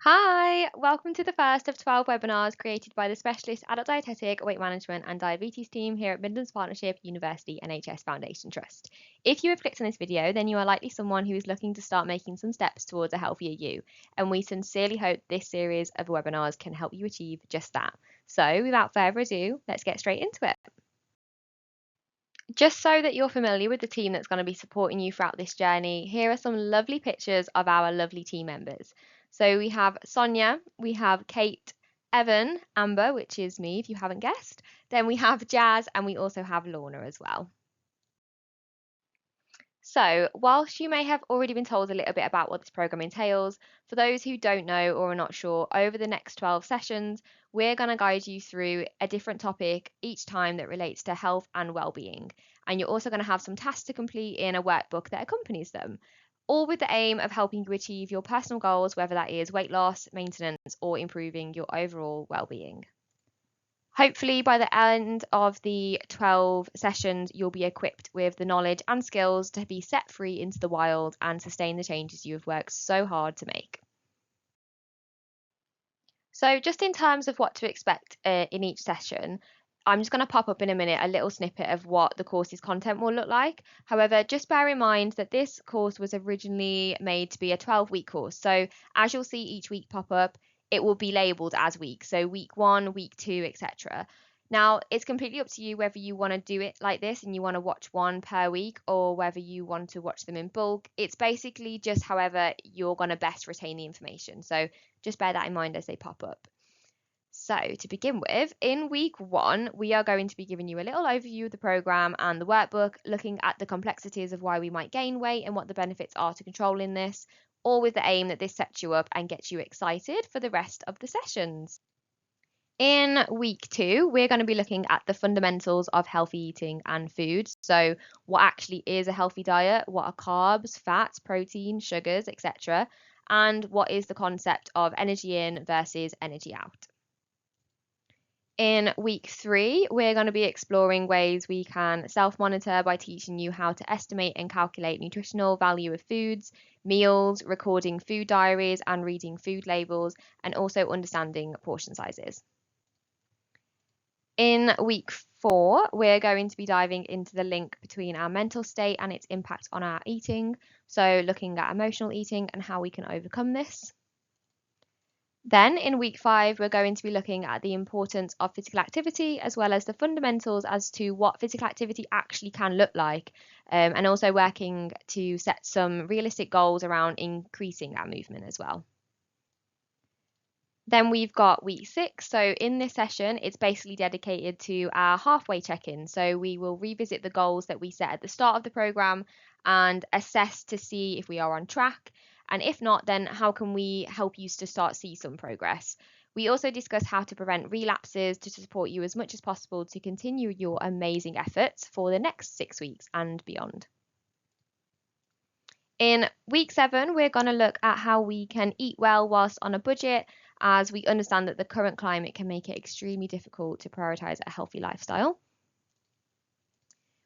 Hi, welcome to the first of 12 webinars created by the Specialist Adult Dietetic, Weight Management and Diabetes team here at Midlands Partnership University NHS Foundation Trust. If you have clicked on this video, then you are likely someone who is looking to start making some steps towards a healthier you, and we sincerely hope this series of webinars can help you achieve just that. So without further ado, let's get straight into it. Just so that you're familiar with the team that's going to be supporting you throughout this journey, here are some lovely pictures of our lovely team members. So we have Sonia, we have Kate, Evan, Amber, which is me if you haven't guessed. Then we have Jazz, and we also have Lorna as well. So, whilst you may have already been told a little bit about what this program entails, for those who don't know or are not sure, over the next 12 sessions, we're going to guide you through a different topic each time that relates to health and well-being. And you're also going to have some tasks to complete in a workbook that accompanies them, all with the aim of helping you achieve your personal goals, whether that is weight loss, maintenance, or improving your overall well-being. Hopefully, by the end of the 12 sessions, you'll be equipped with the knowledge and skills to be set free into the wild and sustain the changes you have worked so hard to make. So, just in terms of what to expect in each session, I'm just going to pop up in a minute a little snippet of what the course's content will look like. However, just bear in mind that this course was originally made to be a 12-week course. So, as you'll see each week pop up, it will be labeled as weeks. So, week 1, week 2, etc. Now, it's completely up to you whether you want to do it like this and you want to watch one per week or whether you want to watch them in bulk. It's basically just however you're going to best retain the information. So, just bear that in mind as they pop up. So, to begin with, in week 1, we are going to be giving you a little overview of the program and the workbook, looking at the complexities of why we might gain weight and what the benefits are to controlling this, all with the aim that this sets you up and gets you excited for the rest of the sessions. In week 2, we're going to be looking at the fundamentals of healthy eating and food. So, what actually is a healthy diet? What are carbs, fats, protein, sugars, etc.? And what is the concept of energy in versus energy out? In week 3, we're going to be exploring ways we can self-monitor by teaching you how to estimate and calculate nutritional value of foods, meals, recording food diaries and reading food labels, and also understanding portion sizes. In week 4, we're going to be diving into the link between our mental state and its impact on our eating. So looking at emotional eating and how we can overcome this. Then in week 5, we're going to be looking at the importance of physical activity as well as the fundamentals as to what physical activity actually can look like, and also working to set some realistic goals around increasing our movement as well. Then we've got week 6. So in this session, it's basically dedicated to our halfway check-in. So we will revisit the goals that we set at the start of the program and assess to see if we are on track. And if not, then how can we help you to start see some progress? We also discuss how to prevent relapses to support you as much as possible to continue your amazing efforts for the next 6 weeks and beyond. In week 7, we're going to look at how we can eat well whilst on a budget, as we understand that the current climate can make it extremely difficult to prioritize a healthy lifestyle.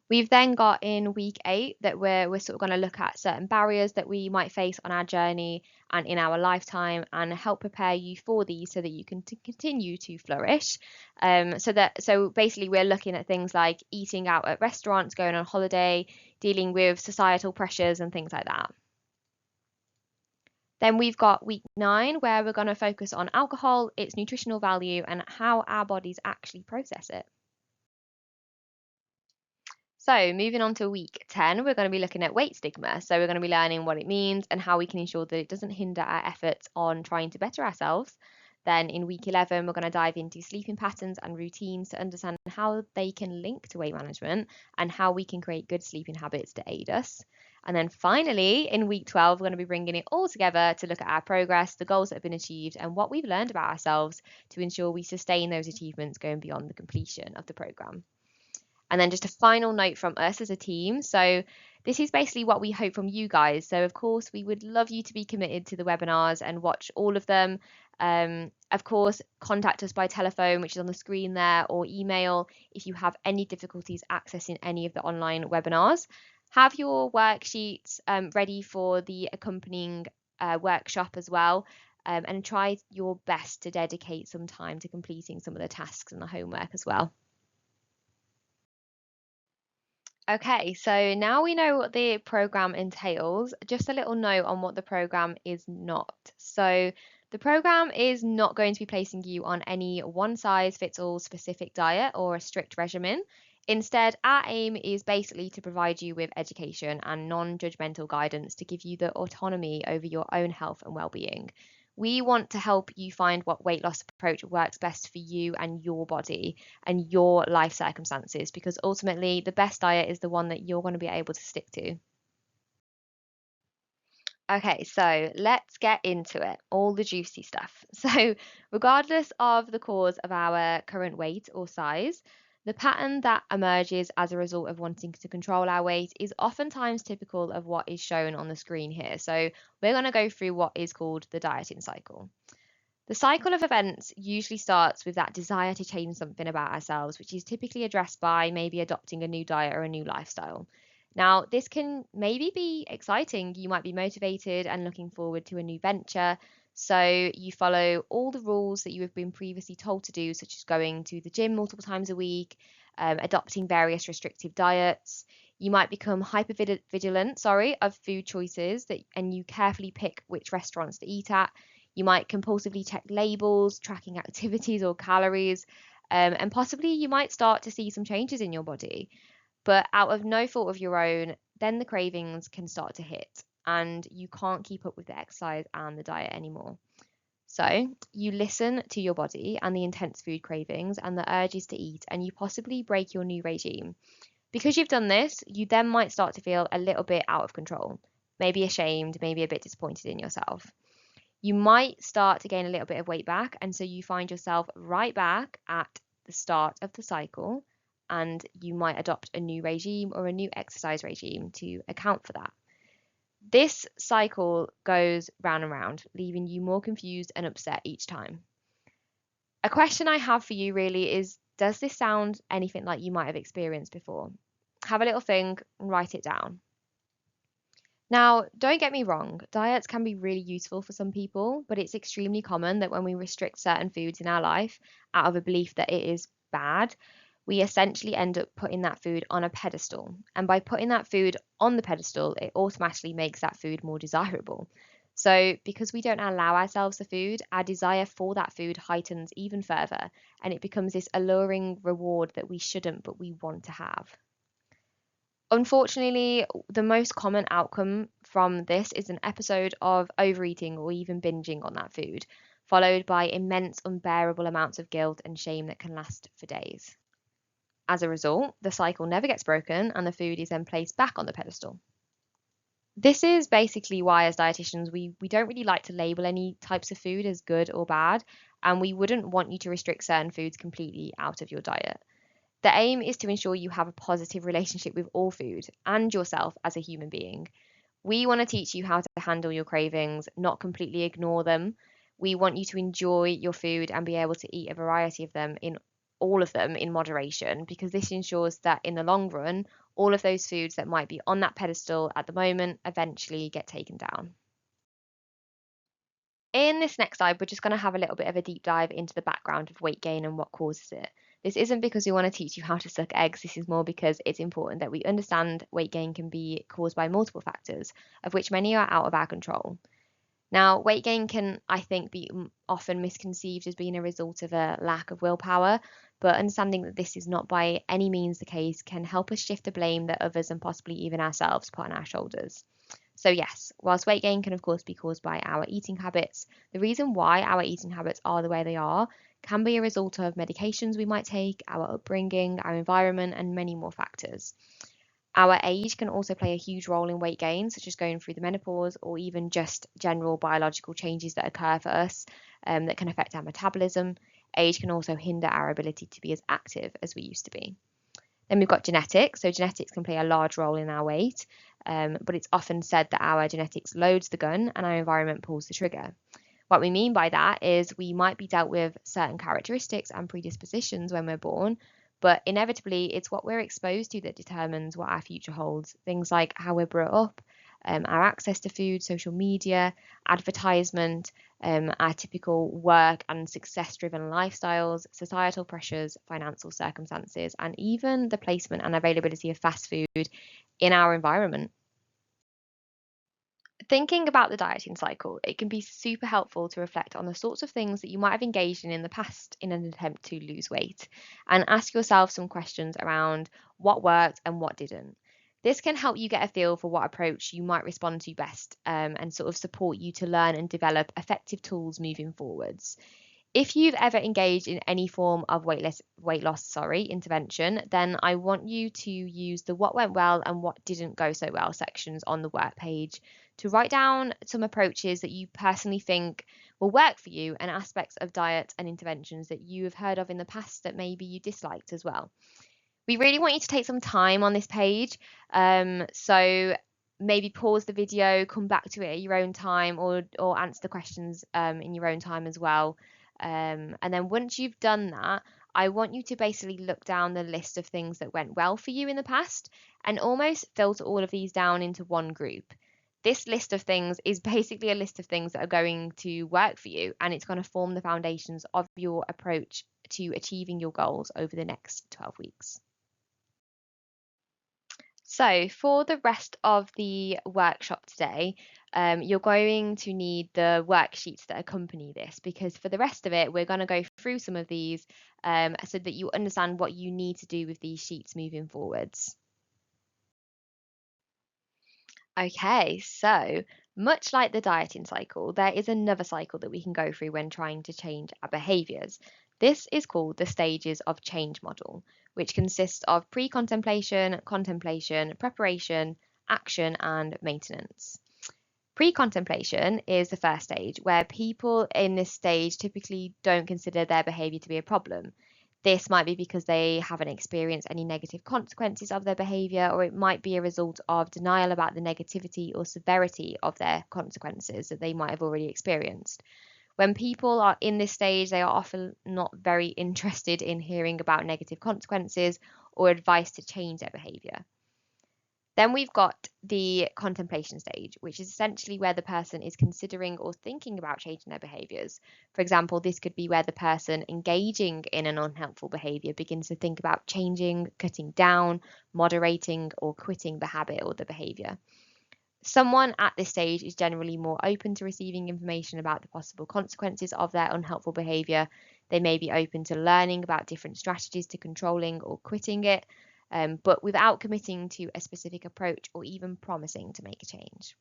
We've then got in week 8 that we're sort of going to look at certain barriers that we might face on our journey and in our lifetime and help prepare you for these so that you can continue to flourish. So basically we're looking at things like eating out at restaurants, going on holiday, dealing with societal pressures and things like that. Then we've got week 9 where we're going to focus on alcohol, its nutritional value and how our bodies actually process it. So moving on to week 10, we're going to be looking at weight stigma. So we're going to be learning what it means and how we can ensure that it doesn't hinder our efforts on trying to better ourselves. Then in week 11, we're going to dive into sleeping patterns and routines to understand how they can link to weight management and how we can create good sleeping habits to aid us. And then finally, in week 12, we're going to be bringing it all together to look at our progress, the goals that have been achieved, and what we've learned about ourselves to ensure we sustain those achievements going beyond the completion of the program. And then just a final note from us as a team. So this is basically what we hope from you guys. So of course, we would love you to be committed to the webinars and watch all of them. Of course, contact us by telephone, which is on the screen there, or email if you have any difficulties accessing any of the online webinars. Have your worksheets ready for the accompanying workshop as well. and try your best to dedicate some time to completing some of the tasks and the homework as well. Okay, so now we know what the program entails. Just a little note on what the program is not. So, the program is not going to be placing you on any one size fits all specific diet or a strict regimen. Instead, our aim is basically to provide you with education and non judgmental guidance to give you the autonomy over your own health and well being. We want to help you find what weight loss approach works best for you and your body and your life circumstances, because ultimately the best diet is the one that you're going to be able to stick to. Okay, so let's get into it, all the juicy stuff. So, regardless of the cause of our current weight or size, the pattern that emerges as a result of wanting to control our weight is oftentimes typical of what is shown on the screen here. So, we're going to go through what is called the dieting cycle. The cycle of events usually starts with that desire to change something about ourselves, which is typically addressed by maybe adopting a new diet or a new lifestyle. Now, this can maybe be exciting. You might be motivated and looking forward to a new venture. So you follow all the rules that you have been previously told to do, such as going to the gym multiple times a week, adopting various restrictive diets. You might become hyper vigilant, of food choices and you carefully pick which restaurants to eat at. You might compulsively check labels, tracking activities or calories, and possibly you might start to see some changes in your body. But out of no fault of your own, then the cravings can start to hit and you can't keep up with the exercise and the diet anymore. So you listen to your body and the intense food cravings and the urges to eat, and you possibly break your new regime. Because you've done this, you then might start to feel a little bit out of control, maybe ashamed, maybe a bit disappointed in yourself. You might start to gain a little bit of weight back, and so you find yourself right back at the start of the cycle, and you might adopt a new regime or a new exercise regime to account for that. This cycle goes round and round, leaving you more confused and upset each time. A question I have for you really is, does this sound anything like you might have experienced before? Have a little think and write it down. Now, don't get me wrong, diets can be really useful for some people, but it's extremely common that when we restrict certain foods in our life out of a belief that it is bad, we essentially end up putting that food on a pedestal. And by putting that food on the pedestal, it automatically makes that food more desirable. So, because we don't allow ourselves the food, our desire for that food heightens even further, and it becomes this alluring reward that we shouldn't, but we want to have. Unfortunately, the most common outcome from this is an episode of overeating or even binging on that food, followed by immense, unbearable amounts of guilt and shame that can last for days. As a result, the cycle never gets broken and the food is then placed back on the pedestal. This is basically why, as dietitians, we don't really like to label any types of food as good or bad, and we wouldn't want you to restrict certain foods completely out of your diet. The aim is to ensure you have a positive relationship with all food and yourself as a human being. We want to teach you how to handle your cravings, not completely ignore them. We want you to enjoy your food and be able to eat a variety of them in all of them in moderation, because this ensures that in the long run, all of those foods that might be on that pedestal at the moment eventually get taken down. In this next slide, we're just going to have a little bit of a deep dive into the background of weight gain and what causes it. This isn't because we want to teach you how to suck eggs. This is more because it's important that we understand weight gain can be caused by multiple factors, of which many are out of our control. Now, weight gain can, I think, be often misconceived as being a result of a lack of willpower, but understanding that this is not by any means the case can help us shift the blame that others and possibly even ourselves put on our shoulders. So yes, whilst weight gain can of course be caused by our eating habits, the reason why our eating habits are the way they are can be a result of medications we might take, our upbringing, our environment, and many more factors. Our age can also play a huge role in weight gain, such as going through the menopause or even just general biological changes that occur for us that can affect our metabolism. Age can also hinder our ability to be as active as we used to be. Then we've got genetics. So genetics can play a large role in our weight, but it's often said that our genetics loads the gun and our environment pulls the trigger. What we mean by that is we might be dealt with certain characteristics and predispositions when we're born, but inevitably it's what we're exposed to that determines what our future holds. Things like how we're brought up, our access to food, social media, advertisement, our typical work and success-driven lifestyles, societal pressures, financial circumstances, and even the placement and availability of fast food in our environment. Thinking about the dieting cycle, it can be super helpful to reflect on the sorts of things that you might have engaged in the past in an attempt to lose weight, and ask yourself some questions around what worked and what didn't. This can help you get a feel for what approach you might respond to best, and sort of support you to learn and develop effective tools moving forwards. If you've ever engaged in any form of weight loss, intervention, then I want you to use the what went well and what didn't go so well sections on the work page to write down some approaches that you personally think will work for you and aspects of diet and interventions that you have heard of in the past that maybe you disliked as well. We really want you to take some time on this page. So maybe pause the video, come back to it at your own time, or answer the questions in your own time as well. And then once you've done that, I want you to basically look down the list of things that went well for you in the past and almost filter all of these down into one group. This list of things is basically a list of things that are going to work for you, and it's going to form the foundations of your approach to achieving your goals over the next 12 weeks. So for the rest of the workshop today, you're going to need the worksheets that accompany this, because for the rest of it, we're going to go through some of these so that you understand what you need to do with these sheets moving forwards. Okay, so much like the dieting cycle, there is another cycle that we can go through when trying to change our behaviours. This is called the stages of change model, which consists of pre-contemplation, contemplation, preparation, action, and maintenance. Pre-contemplation is the first stage, where people in this stage typically don't consider their behaviour to be a problem. This might be because they haven't experienced any negative consequences of their behaviour, or it might be a result of denial about the negativity or severity of their consequences that they might have already experienced. When people are in this stage, they are often not very interested in hearing about negative consequences or advice to change their behaviour. Then we've got the contemplation stage, which is essentially where the person is considering or thinking about changing their behaviours. For example, this could be where the person engaging in an unhelpful behaviour begins to think about changing, cutting down, moderating, or quitting the habit or the behaviour. Someone at this stage is generally more open to receiving information about the possible consequences of their unhelpful behaviour. They may be open to learning about different strategies to controlling or quitting it, but without committing to a specific approach or even promising to make a change.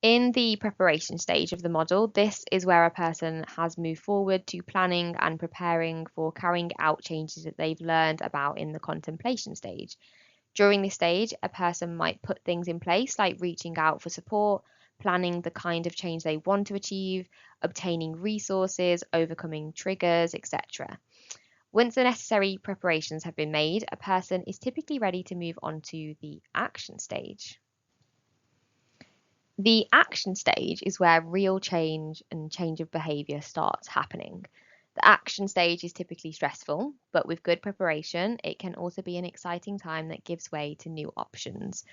In the preparation stage of the model, this is where a person has moved forward to planning and preparing for carrying out changes that they've learned about in the contemplation stage. During this stage, a person might put things in place like reaching out for support, planning the kind of change they want to achieve, obtaining resources, overcoming triggers, etc. Once the necessary preparations have been made, a person is typically ready to move on to the action stage. The action stage is where real change and change of behaviour starts happening. The action stage is typically stressful, but with good preparation, it can also be an exciting time that gives way to new options.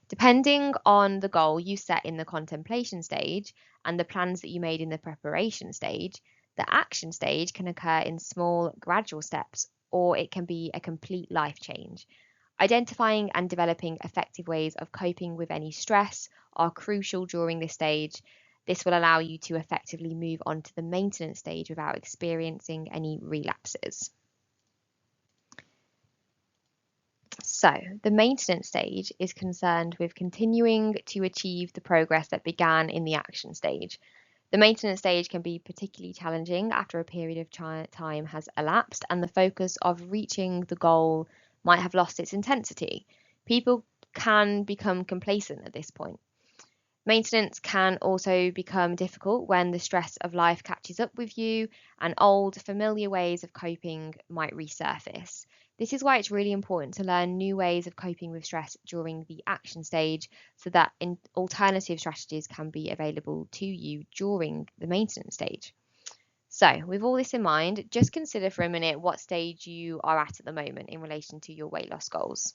Depending on the goal you set in the contemplation stage and the plans that you made in the preparation stage, the action stage can occur in small, gradual steps, or it can be a complete life change. Identifying and developing effective ways of coping with any stress are crucial during this stage. This will allow you to effectively move on to the maintenance stage without experiencing any relapses. So, the maintenance stage is concerned with continuing to achieve the progress that began in the action stage. The maintenance stage can be particularly challenging after a period of time has elapsed and the focus of reaching the goal might have lost its intensity. People can become complacent at this point. Maintenance can also become difficult when the stress of life catches up with you and old, familiar ways of coping might resurface. This is why it's really important to learn new ways of coping with stress during the action stage so that alternative strategies can be available to you during the maintenance stage. So, with all this in mind, just consider for a minute what stage you are at the moment in relation to your weight loss goals.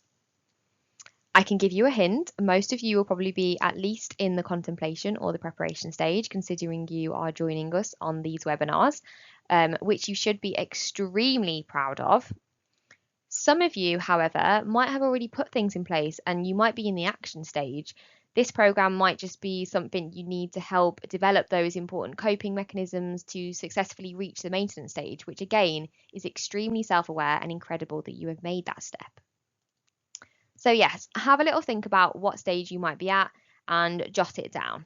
I can give you a hint. Most of you will probably be at least in the contemplation or the preparation stage, considering you are joining us on these webinars, which you should be extremely proud of. Some of you, however, might have already put things in place and you might be in the action stage. This program might just be something you need to help develop those important coping mechanisms to successfully reach the maintenance stage, which again is extremely self-aware and incredible that you have made that step. So yes, have a little think about what stage you might be at and jot it down.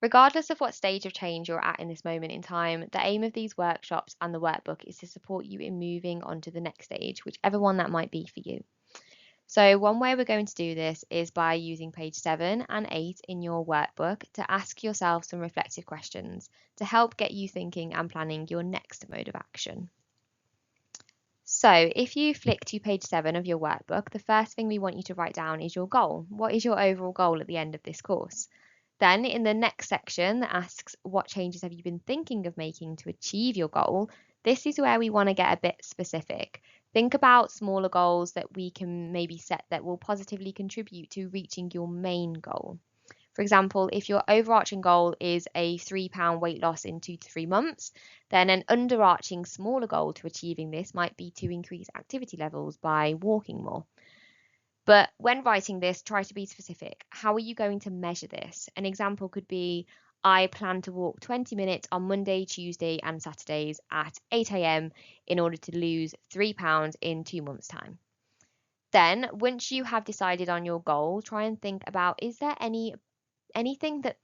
Regardless of what stage of change you're at in this moment in time, the aim of these workshops and the workbook is to support you in moving on to the next stage, whichever one that might be for you. So one way we're going to do this is by using page 7 and 8 in your workbook to ask yourself some reflective questions to help get you thinking and planning your next mode of action. So if you flick to page 7 of your workbook, the first thing we want you to write down is your goal. What is your overall goal at the end of this course? Then in the next section that asks what changes have you been thinking of making to achieve your goal, this is where we want to get a bit specific. Think about smaller goals that we can maybe set that will positively contribute to reaching your main goal. For example, if your overarching goal is a £3 weight loss in 2 to 3 months, then an underarching smaller goal to achieving this might be to increase activity levels by walking more. But when writing this, try to be specific. How are you going to measure this? An example could be, I plan to walk 20 minutes on Monday, Tuesday, and Saturdays at 8 a.m. in order to lose £3 in 2 months' time. Then, once you have decided on your goal, try and think about, is there anything that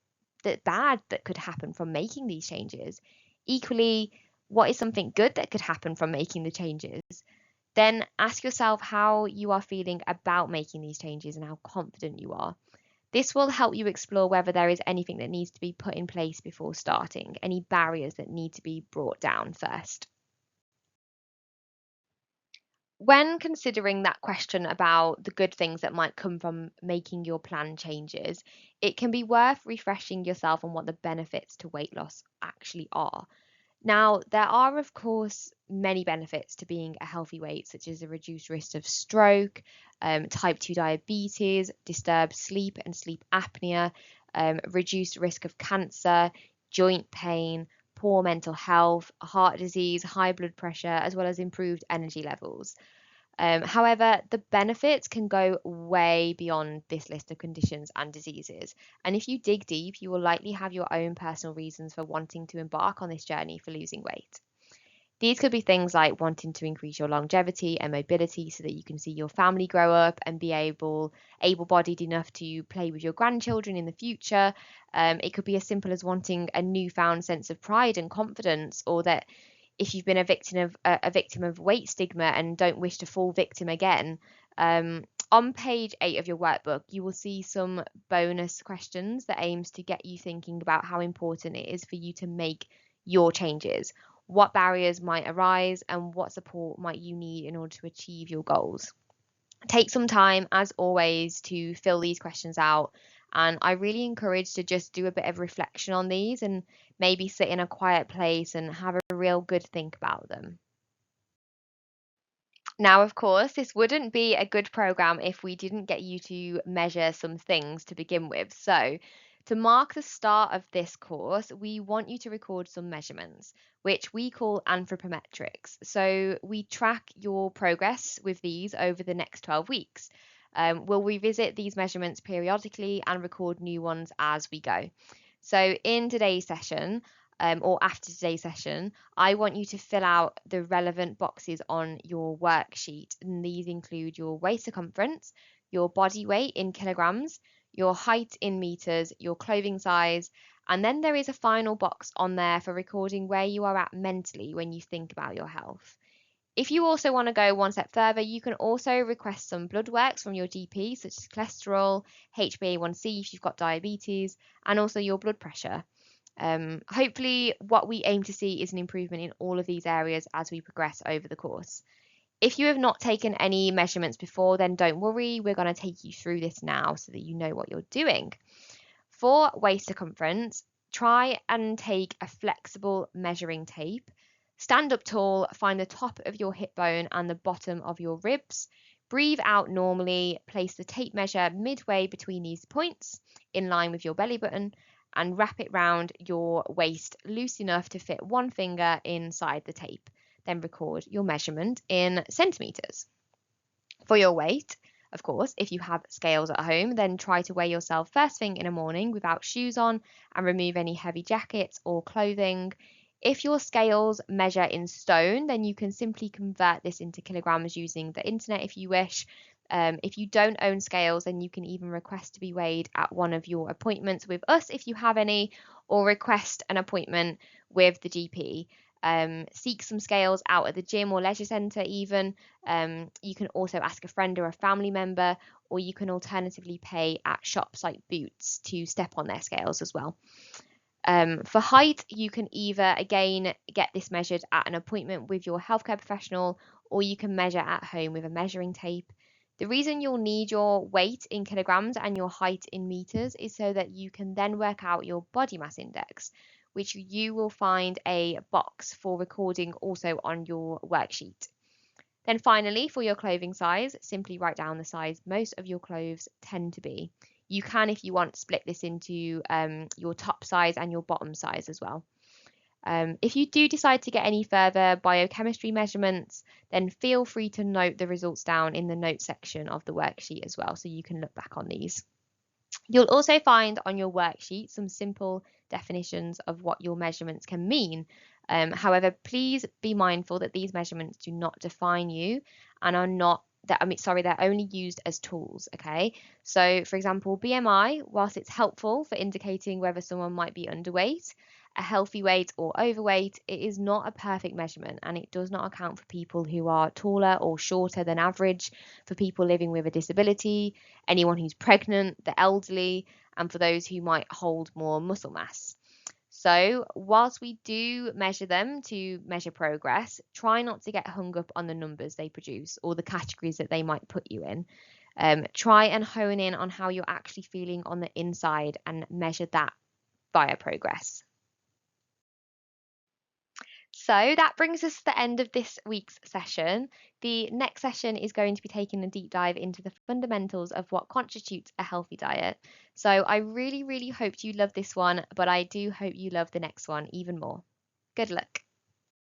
bad that could happen from making these changes? Equally, what is something good that could happen from making the changes? Then ask yourself how you are feeling about making these changes and how confident you are. This will help you explore whether there is anything that needs to be put in place before starting, any barriers that need to be brought down first. When considering that question about the good things that might come from making your plan changes, it can be worth refreshing yourself on what the benefits to weight loss actually are. Now, there are, of course, many benefits to being a healthy weight, such as a reduced risk of stroke, type 2 diabetes, disturbed sleep and sleep apnea, reduced risk of cancer, joint pain, poor mental health, heart disease, high blood pressure, as well as improved energy levels. However, the benefits can go way beyond this list of conditions and diseases. And if you dig deep, you will likely have your own personal reasons for wanting to embark on this journey for losing weight. These could be things like wanting to increase your longevity and mobility so that you can see your family grow up and be able-bodied enough to play with your grandchildren in the future. It could be as simple as wanting a newfound sense of pride and confidence, or that if you've been a victim of weight stigma and don't wish to fall victim again. On page 8 of your workbook, you will see some bonus questions that aims to get you thinking about how important it is for you to make your changes, what barriers might arise, and what support might you need in order to achieve your goals. Take some time, as always, to fill these questions out. And I really encourage to just do a bit of reflection on these and maybe sit in a quiet place and have a real good think about them. Now, of course, this wouldn't be a good program if we didn't get you to measure some things to begin with. So, to mark the start of this course, we want you to record some measurements, which we call anthropometrics. So, we track your progress with these over the next 12 weeks. We'll revisit these measurements periodically and record new ones as we go. So, in today's session, or after today's session, I want you to fill out the relevant boxes on your worksheet. And these include your waist circumference, your body weight in kilograms, your height in meters, your clothing size, and then there is a final box on there for recording where you are at mentally when you think about your health. If you also want to go one step further, you can also request some blood works from your GP, such as cholesterol, HbA1c if you've got diabetes, and also your blood pressure. Hopefully, what we aim to see is an improvement in all of these areas as we progress over the course. If you have not taken any measurements before, then don't worry, we're going to take you through this now so that you know what you're doing. For waist circumference, try and take a flexible measuring tape. Stand up tall, find the top of your hip bone and the bottom of your ribs. Breathe out normally, place the tape measure midway between these points in line with your belly button, and wrap it round your waist loose enough to fit one finger inside the tape. Then record your measurement in centimetres. For your weight, of course, if you have scales at home, then try to weigh yourself first thing in the morning without shoes on and remove any heavy jackets or clothing. If your scales measure in stone, then you can simply convert this into kilograms using the internet if you wish. If you don't own scales, then you can even request to be weighed at one of your appointments with us if you have any, or request an appointment with the GP. Seek some scales out at the gym or leisure centre even. You can also ask a friend or a family member, or you can alternatively pay at shops like Boots to step on their scales as well. For height, you can either again get this measured at an appointment with your healthcare professional, or you can measure at home with a measuring tape. The reason you'll need your weight in kilograms and your height in meters is so that you can then work out your body mass index, which you will find a box for recording also on your worksheet. Then finally, for your clothing size, simply write down the size most of your clothes tend to be. You can, if you want, split this into your top size and your bottom size as well. If you do decide to get any further biochemistry measurements, then feel free to note the results down in the notes section of the worksheet as well, so you can look back on these. You'll also find on your worksheet some simple definitions of what your measurements can mean. However, please be mindful that these measurements do not define you and are not they're only used as tools, okay? So, for example, BMI, whilst it's helpful for indicating whether someone might be underweight, a healthy weight, or overweight, it is not a perfect measurement and it does not account for people who are taller or shorter than average, for people living with a disability, anyone who's pregnant, the elderly, and for those who might hold more muscle mass. So, whilst we do measure them to measure progress, try not to get hung up on the numbers they produce or the categories that they might put you in. Try and hone in on how you're actually feeling on the inside and measure that via progress. So that brings us to the end of this week's session. The next session is going to be taking a deep dive into the fundamentals of what constitutes a healthy diet. So I really, really hope you love this one, but I do hope you love the next one even more. Good luck.